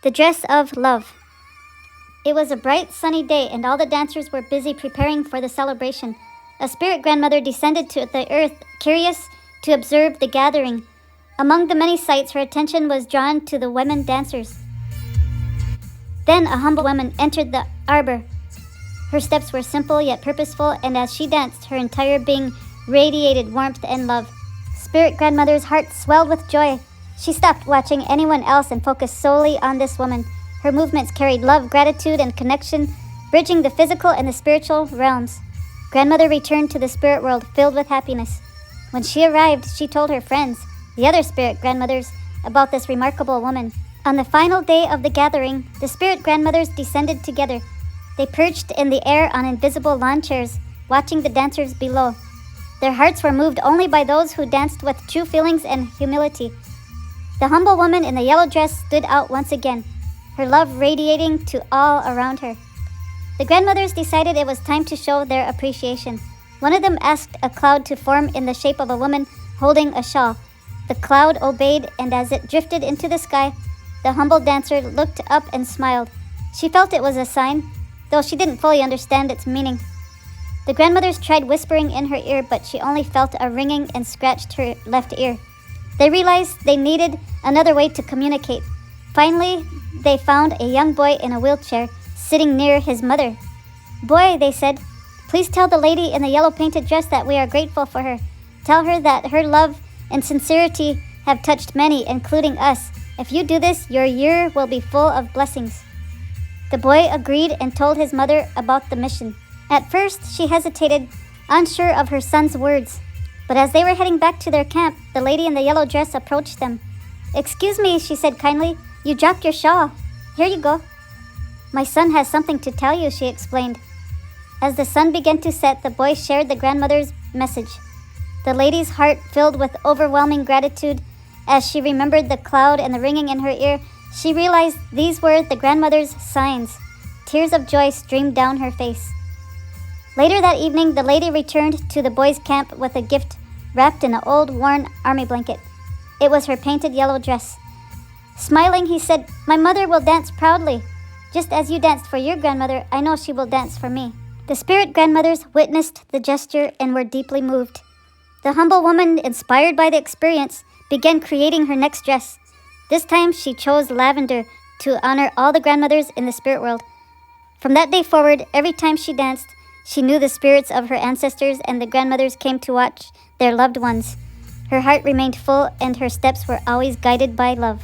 The Dress of Love. It was a bright, sunny day, and all the dancers were busy preparing for the celebration. A spirit grandmother descended to the earth, curious to observe the gathering. Among the many sights, her attention was drawn to the women dancers. Then a humble woman entered the arbor. Her steps were simple yet purposeful, and as she danced, her entire being radiated warmth and love. Spirit grandmother's heart swelled with joy. She stopped watching anyone else and focused solely on this woman. Her movements carried love, gratitude, and connection, bridging the physical and the spiritual realms. Grandmother returned to the spirit world filled with happiness. When she arrived, she told her friends, the other spirit grandmothers, about this remarkable woman. On the final day of the gathering, the spirit grandmothers descended together. They perched in the air on invisible lawn chairs, watching the dancers below. Their hearts were moved only by those who danced with true feelings and humility. The humble woman in the yellow dress stood out once again, her love radiating to all around her. The grandmothers decided it was time to show their appreciation. One of them asked a cloud to form in the shape of a woman holding a shawl. The cloud obeyed, and as it drifted into the sky, the humble dancer looked up and smiled. She felt it was a sign, though she didn't fully understand its meaning. The grandmothers tried whispering in her ear, but she only felt a ringing and scratched her left ear. They realized they needed another way to communicate. Finally, they found a young boy in a wheelchair sitting near his mother. "Boy," they said, "please tell the lady in the yellow painted dress that we are grateful for her. Tell her that her love and sincerity have touched many, including us. If you do this, your year will be full of blessings." The boy agreed and told his mother about the mission. At first, she hesitated, unsure of her son's words. But as they were heading back to their camp, the lady in the yellow dress approached them. "Excuse me," she said kindly, "you dropped your shawl. Here you go." "My son has something to tell you," she explained. As the sun began to set, the boy shared the grandmother's message. The lady's heart filled with overwhelming gratitude. As she remembered the cloud and the ringing in her ear, she realized these were the grandmother's signs. Tears of joy streamed down her face. Later that evening, the lady returned to the boys' camp with a gift wrapped in an old, worn army blanket. It was her painted yellow dress. Smiling, he said, "My mother will dance proudly. Just as you danced for your grandmother, I know she will dance for me." The spirit grandmothers witnessed the gesture and were deeply moved. The humble woman, inspired by the experience, began creating her next dress. This time, she chose lavender to honor all the grandmothers in the spirit world. From that day forward, every time she danced, she knew the spirits of her ancestors, and the grandmothers came to watch their loved ones. Her heart remained full, and her steps were always guided by love.